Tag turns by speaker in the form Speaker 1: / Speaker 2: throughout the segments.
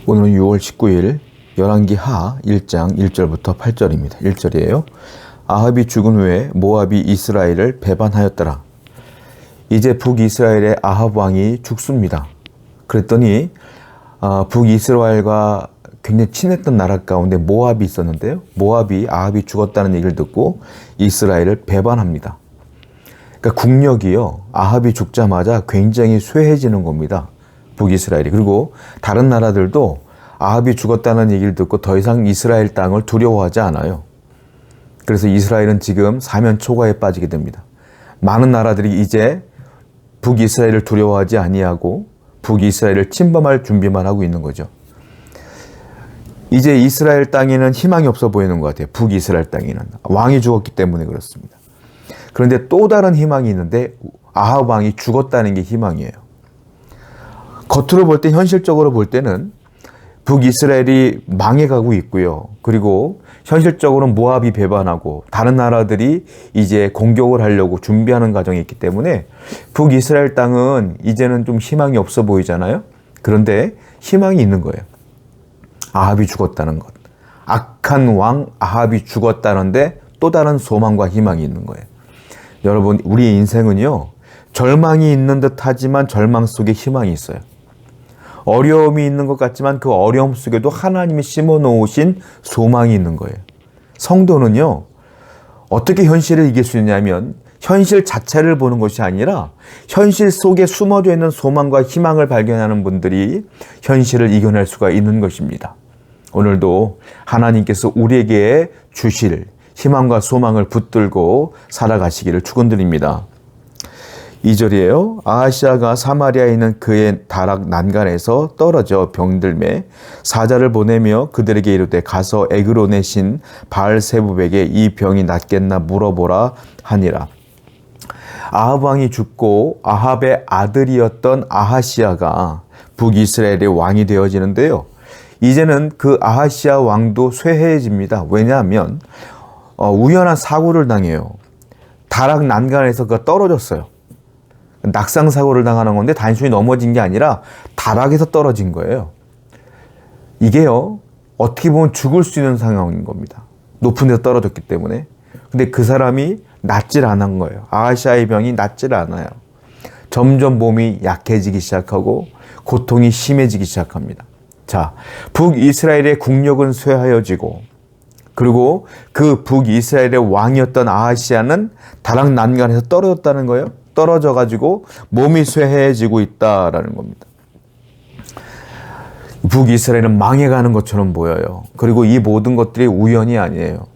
Speaker 1: 오늘은 6월 19일 열왕기 하 1장 1절부터 8절입니다. 1절이에요. 아합이 죽은 후에 모압이 이스라엘을 배반하였더라. 이제 북이스라엘의 아합 왕이 죽습니다. 그랬더니 북이스라엘과 굉장히 친했던 나라 가운데 모압이 있었는데요. 모압이 아합이 죽었다는 얘기를 듣고 이스라엘을 배반합니다. 그러니까 국력이요, 아합이 죽자마자 굉장히 쇠해지는 겁니다. 북이스라엘이. 그리고 다른 나라들도 아합이 죽었다는 얘기를 듣고 더 이상 이스라엘 땅을 두려워하지 않아요. 그래서 이스라엘은 지금 사면초가에 빠지게 됩니다. 많은 나라들이 이제 북이스라엘을 두려워하지 아니하고 북이스라엘을 침범할 준비만 하고 있는 거죠. 이제 이스라엘 땅에는 희망이 없어 보이는 것 같아요. 북이스라엘 땅에는. 왕이 죽었기 때문에 그렇습니다. 그런데 또 다른 희망이 있는데 아합 왕이 죽었다는 게 희망이에요. 겉으로 볼 때, 현실적으로 볼 때는 북이스라엘이 망해가고 있고요. 그리고 현실적으로 모압이 배반하고 다른 나라들이 이제 공격을 하려고 준비하는 과정이 있기 때문에 북이스라엘 땅은 이제는 좀 희망이 없어 보이잖아요. 그런데 희망이 있는 거예요. 아합이 죽었다는 것. 악한 왕 아합이 죽었다는데 또 다른 소망과 희망이 있는 거예요. 여러분, 우리의 인생은요, 절망이 있는 듯 하지만 절망 속에 희망이 있어요. 어려움이 있는 것 같지만 그 어려움 속에도 하나님이 심어 놓으신 소망이 있는 거예요. 성도는요, 어떻게 현실을 이길 수 있냐면 현실 자체를 보는 것이 아니라 현실 속에 숨어져 있는 소망과 희망을 발견하는 분들이 현실을 이겨낼 수가 있는 것입니다. 오늘도 하나님께서 우리에게 주실 희망과 소망을 붙들고 살아가시기를 축원드립니다. 2절이에요. 아하시아가 사마리아에 있는 그의 다락 난간에서 떨어져 병들매 사자를 보내며 그들에게 이르되 가서 에그론의 신 바알세붑에게 이 병이 낫겠나 물어보라 하니라. 아합 왕이 죽고 아합의 아들이었던 아하시아가 북이스라엘의 왕이 되어지는데요. 이제는 그 아하시아 왕도 쇠해집니다. 왜냐하면 우연한 사고를 당해요. 다락 난간에서 그가 떨어졌어요. 낙상 사고를 당하는 건데 단순히 넘어진 게 아니라 다락에서 떨어진 거예요. 이게요, 어떻게 보면 죽을 수 있는 상황인 겁니다. 높은 데서 떨어졌기 때문에. 근데 그 사람이 낫질 않은 거예요. 아하시아의 병이 낫질 않아요. 점점 몸이 약해지기 시작하고 고통이 심해지기 시작합니다. 자, 북이스라엘의 국력은 쇠하여지고, 그리고 그 북이스라엘의 왕이었던 아하시아는 다락 난간에서 떨어졌다는 거예요. 떨어져가지고 몸이 쇠해지고 있다라는 겁니다. 북이스라엘은 망해가는 것처럼 보여요. 그리고 이 모든 것들이 우연이 아니에요.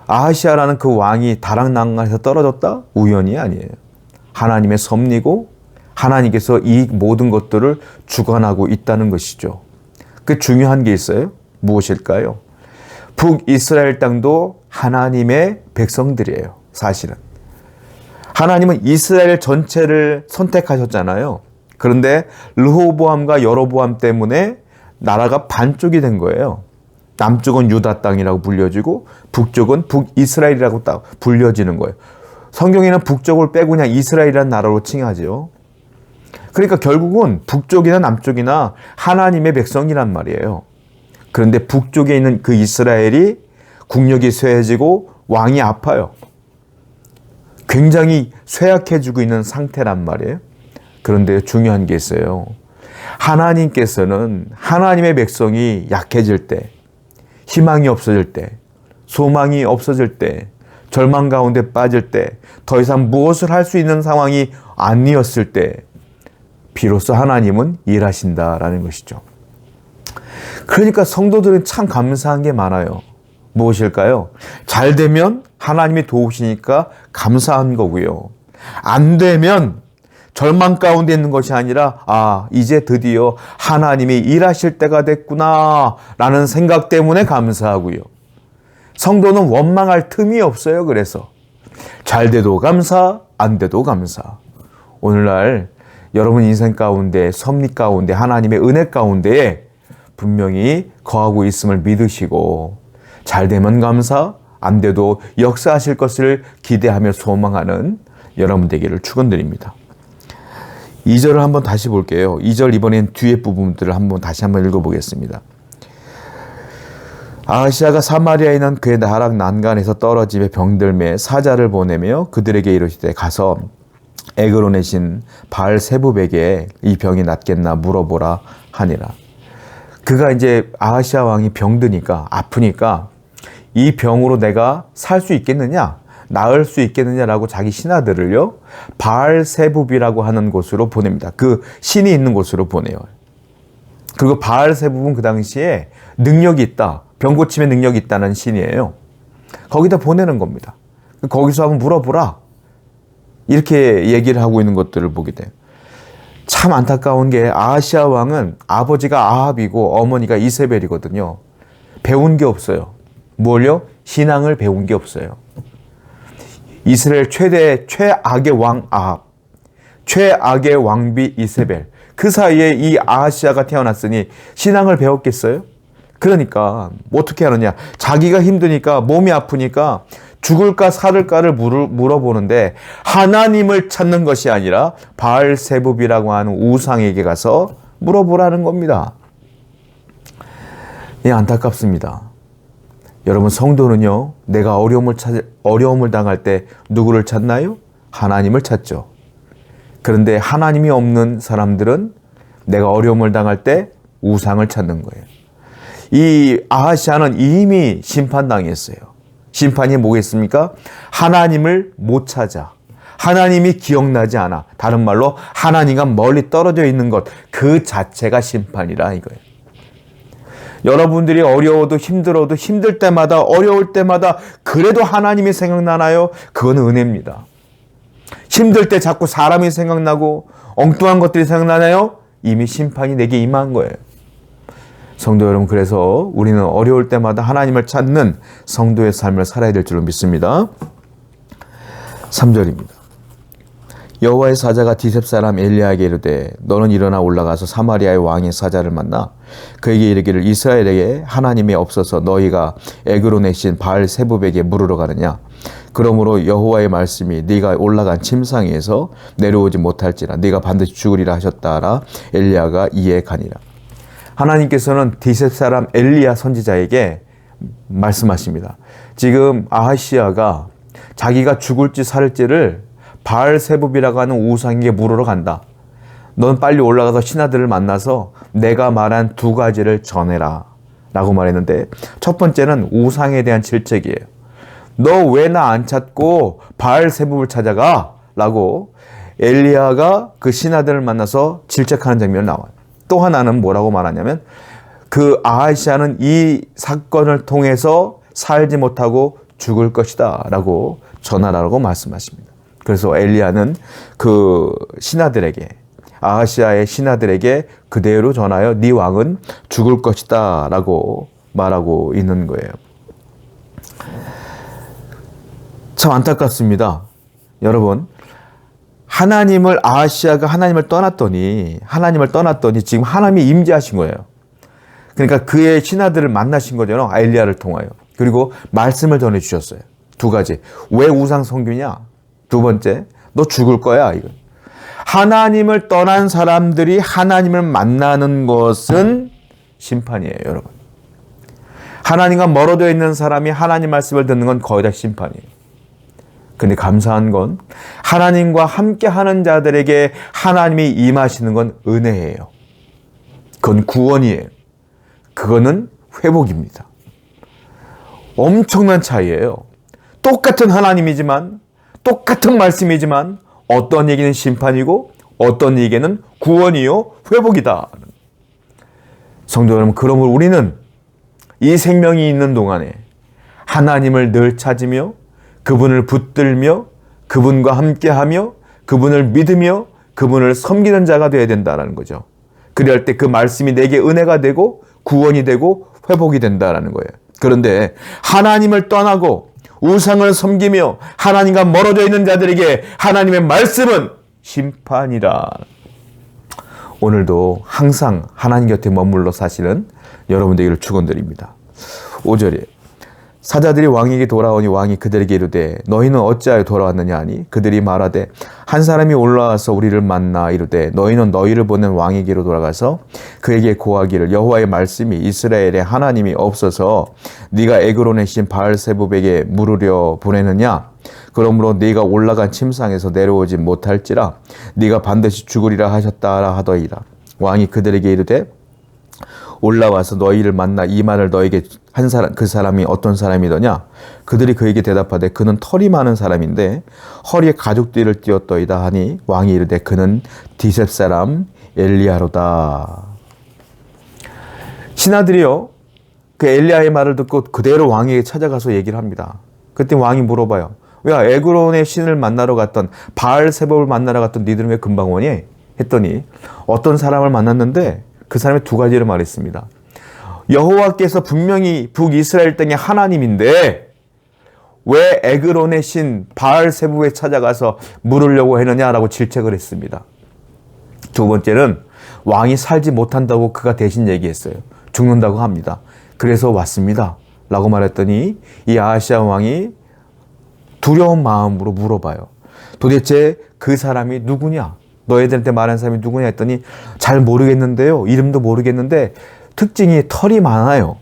Speaker 1: 아하시아라는 그 왕이 다락 난간에서 떨어졌다? 우연이 아니에요. 하나님의 섭리고 하나님께서 이 모든 것들을 주관하고 있다는 것이죠. 그 중요한 게 있어요. 무엇일까요? 북이스라엘 땅도 하나님의 백성들이에요. 사실은. 하나님은 이스라엘 전체를 선택하셨잖아요. 그런데 르호보암과 여로보암 때문에 나라가 반쪽이 된 거예요. 남쪽은 유다 땅이라고 불려지고 북쪽은 북이스라엘이라고 딱 불려지는 거예요. 성경에는 북쪽을 빼고 그냥 이스라엘이라는 나라로 칭하죠. 그러니까 결국은 북쪽이나 남쪽이나 하나님의 백성이란 말이에요. 그런데 북쪽에 있는 그 이스라엘이 국력이 쇠해지고 왕이 아파요. 굉장히 쇠약해지고 있는 상태란 말이에요. 그런데 중요한 게 있어요. 하나님께서는 하나님의 백성이 약해질 때, 희망이 없어질 때, 소망이 없어질 때, 절망 가운데 빠질 때, 더 이상 무엇을 할 수 있는 상황이 아니었을 때 비로소 하나님은 일하신다라는 것이죠. 그러니까 성도들은 참 감사한 게 많아요. 무엇일까요? 잘 되면 하나님이 도우시니까 감사한 거고요. 안 되면 절망 가운데 있는 것이 아니라 이제 드디어 하나님이 일하실 때가 됐구나 라는 생각 때문에 감사하고요. 성도는 원망할 틈이 없어요. 그래서 잘 돼도 감사, 안 돼도 감사. 오늘날 여러분 인생 가운데, 섭리 가운데, 하나님의 은혜 가운데에 분명히 거하고 있음을 믿으시고 잘 되면 감사, 안 돼도 역사하실 것을 기대하며 소망하는 여러분 되기를 축원드립니다. 2절을 한번 다시 볼게요. 2절 이번엔 뒤에 부분들을 다시 한번 읽어보겠습니다. 아하시아가 사마리아에 있는 그의 나락 난간에서 떨어짐에 병들매 사자를 보내며 그들에게 이르시되 가서 에그론의 신 바알세붑에게 이 병이 낫겠나 물어보라 하니라. 그가 이제 아하시아 왕이 병드니까 아프니까 이 병으로 내가 살 수 있겠느냐, 나을 수 있겠느냐라고 자기 신하들을요 바알세붑이라고 하는 곳으로 보냅니다. 그 신이 있는 곳으로 보내요. 그리고 바알세붑은 그 당시에 능력이 있다, 병 고침의 능력이 있다는 신이에요. 거기다 보내는 겁니다. 거기서 한번 물어보라, 이렇게 얘기를 하고 있는 것들을 보게 돼요. 참 안타까운 게 아하시아 왕은 아버지가 아합이고 어머니가 이세벨이거든요. 배운 게 없어요. 뭘요? 신앙을 배운 게 없어요. 이스라엘 최악의 왕 아합, 최악의 왕비 이세벨, 그 사이에 이 아하시아가 태어났으니 신앙을 배웠겠어요? 그러니까 어떻게 하느냐, 자기가 힘드니까, 몸이 아프니까 죽을까 살을까를 물어보는데 하나님을 찾는 것이 아니라 바알세붑이라고 하는 우상에게 가서 물어보라는 겁니다. 예, 안타깝습니다. 여러분, 성도는요, 내가 어려움을 당할 때 누구를 찾나요? 하나님을 찾죠. 그런데 하나님이 없는 사람들은 내가 어려움을 당할 때 우상을 찾는 거예요. 이 아하시아는 이미 심판당했어요. 심판이 뭐겠습니까? 하나님을 못 찾아, 하나님이 기억나지 않아, 다른 말로 하나님과 멀리 떨어져 있는 것, 그 자체가 심판이라 이거예요. 여러분들이 어려워도 힘들어도 힘들 때마다, 어려울 때마다 그래도 하나님이 생각나나요? 그건 은혜입니다. 힘들 때 자꾸 사람이 생각나고 엉뚱한 것들이 생각나나요? 이미 심판이 내게 임한 거예요. 성도 여러분, 그래서 우리는 어려울 때마다 하나님을 찾는 성도의 삶을 살아야 될 줄로 믿습니다. 3절입니다. 여호와의 사자가 디셉 사람 엘리야에게 이르되 너는 일어나 올라가서 사마리아의 왕의 사자를 만나 그에게 이르기를 이스라엘에게 하나님이 없어서 너희가 에그론의 신 바알세붑에게 물으러 가느냐. 그러므로 여호와의 말씀이 네가 올라간 침상에서 내려오지 못할지라 네가 반드시 죽으리라 하셨다라. 엘리야가 이에 가니라. 하나님께서는 디셉 사람 엘리야 선지자에게 말씀하십니다. 지금 아하시아가 자기가 죽을지 살지를 바알세붑이라고 하는 우상에게 물으러 간다. 넌 빨리 올라가서 신하들을 만나서 내가 말한 두 가지를 전해라 라고 말했는데, 첫 번째는 우상에 대한 질책이에요. 너 왜 나 안 찾고 바알세붑을 찾아가? 라고 엘리야가 그 신하들을 만나서 질책하는 장면이 나와요. 또 하나는 뭐라고 말하냐면, 그 아하시아는 이 사건을 통해서 살지 못하고 죽을 것이다 라고 전하라고 말씀하십니다. 그래서 엘리야는 그 신하들에게, 아하시아의 신하들에게 그대로 전하여 네 왕은 죽을 것이다 라고 말하고 있는 거예요. 참 안타깝습니다. 여러분, 아하시아가 하나님을 떠났더니 지금 하나님이 임재하신 거예요. 그러니까 그의 신하들을 만나신 거잖아요. 엘리야를 통하여. 그리고 말씀을 전해주셨어요. 두 가지. 왜 우상 섬기냐? 두 번째, 너 죽을 거야. 이거. 하나님을 떠난 사람들이 하나님을 만나는 것은 심판이에요, 여러분. 하나님과 멀어져 있는 사람이 하나님 말씀을 듣는 건 거의 다 심판이에요. 근데 감사한 건 하나님과 함께 하는 자들에게 하나님이 임하시는 건 은혜예요. 그건 구원이에요. 그거는 회복입니다. 엄청난 차이예요. 똑같은 하나님이지만, 똑같은 말씀이지만 어떤 얘기는 심판이고 어떤 얘기는 구원이요 회복이다. 성도 여러분, 그러므로 우리는 이 생명이 있는 동안에 하나님을 늘 찾으며 그분을 붙들며 그분과 함께하며 그분을 믿으며 그분을 섬기는 자가 되어야 된다는 거죠. 그럴 때 그 말씀이 내게 은혜가 되고 구원이 되고 회복이 된다는 거예요. 그런데 하나님을 떠나고 우상을 섬기며 하나님과 멀어져 있는 자들에게 하나님의 말씀은 심판이라. 오늘도 항상 하나님 곁에 머물러 사시는 여러분 되기를 축원드립니다. 5절에 사자들이 왕에게 돌아오니 왕이 그들에게 이르되 너희는 어찌하여 돌아왔느냐 하니 그들이 말하되 한 사람이 올라와서 우리를 만나 이르되 너희는 너희를 보낸 왕에게로 돌아가서 그에게 고하기를 여호와의 말씀이 이스라엘에 하나님이 없어서 네가 에그론의 신 바알세붑에게 물으려 보내느냐 그러므로 네가 올라간 침상에서 내려오지 못할지라 네가 반드시 죽으리라 하셨다라 하더이라. 왕이 그들에게 이르되 올라와서 너희를 만나 이 말을 너에게 한 사람 그 사람이 어떤 사람이더냐 그들이 그에게 대답하되 그는 털이 많은 사람인데 허리에 가죽띠를 띄었더이다 하니 왕이 이르되 그는 디셉 사람 엘리야로다. 신하들이요 그 엘리야의 말을 듣고 그대로 왕에게 찾아가서 얘기를 합니다. 그때 왕이 물어봐요. 왜 에그론의 신을 만나러 갔던 바알세붑을 만나러 갔던 니들은 왜 금방 오니? 했더니 어떤 사람을 만났는데 그 사람이 두 가지를 말했습니다. 여호와께서 분명히 북이스라엘 땅의 하나님인데 왜 에그론의 신 바알세붑에 찾아가서 물으려고 했느냐라고 질책을 했습니다. 두 번째는 왕이 살지 못한다고 그가 대신 얘기했어요. 죽는다고 합니다. 그래서 왔습니다. 라고 말했더니 이 아하시아 왕이 두려운 마음으로 물어봐요. 도대체 그 사람이 누구냐? 너희들한테 말한 사람이 누구냐 했더니 잘 모르겠는데요. 이름도 모르겠는데 특징이 털이 많아요.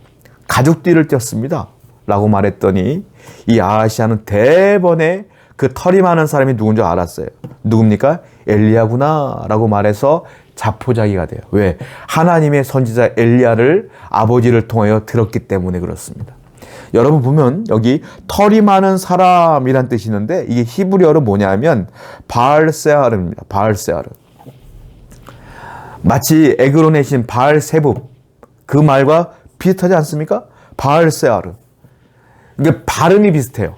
Speaker 1: 가죽띠를 띄었습니다. 라고 말했더니 이 아하시아는 대번에 그 털이 많은 사람이 누군지 알았어요. 누굽니까? 엘리야구나 라고 말해서 자포자기가 돼요. 왜? 하나님의 선지자 엘리야를 아버지를 통하여 들었기 때문에 그렇습니다. 여러분 보면 여기 털이 많은 사람이란 뜻이 있는데 이게 히브리어로 뭐냐면 바알세아르입니다. 바알세아르. 마치 에그론의 신 바알세붑 그 말과 비슷하지 않습니까? 바알세아르. 이게 발음이 비슷해요.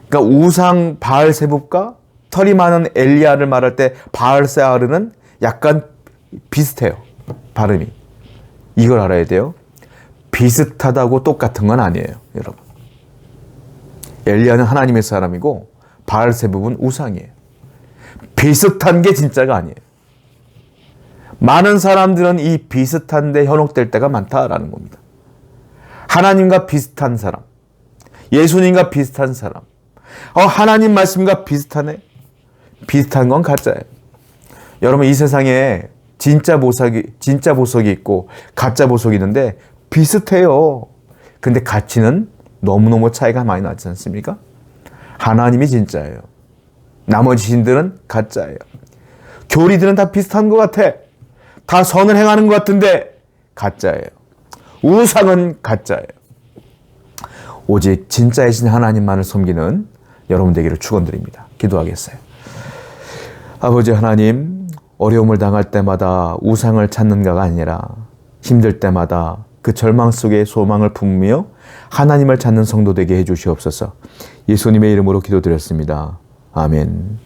Speaker 1: 그러니까 우상 바알세붑과 털이 많은 엘리야를 말할 때 바알세아르는 약간 비슷해요. 발음이. 이걸 알아야 돼요. 비슷하다고 똑같은 건 아니에요, 여러분. 엘리야는 하나님의 사람이고 바알세붑은 우상이에요. 비슷한 게 진짜가 아니에요. 많은 사람들은 이 비슷한데 현혹될 때가 많다라는 겁니다. 하나님과 비슷한 사람, 예수님과 비슷한 사람, 하나님 말씀과 비슷하네? 비슷한 건 가짜예요. 여러분 이 세상에 진짜 보석이 있고 가짜 보석이 있는데 비슷해요. 근데 가치는 너무너무 차이가 많이 나지 않습니까? 하나님이 진짜예요. 나머지 신들은 가짜예요. 교리들은 다 비슷한 것 같아. 다 선을 행하는 것 같은데 가짜예요. 우상은 가짜예요. 오직 진짜이신 하나님만을 섬기는 여러분 되기를 축원드립니다. 기도하겠어요. 아버지 하나님, 어려움을 당할 때마다 우상을 찾는가가 아니라 힘들 때마다 그 절망 속에 소망을 품으며 하나님을 찾는 성도 되게 해주시옵소서. 예수님의 이름으로 기도드렸습니다. 아멘.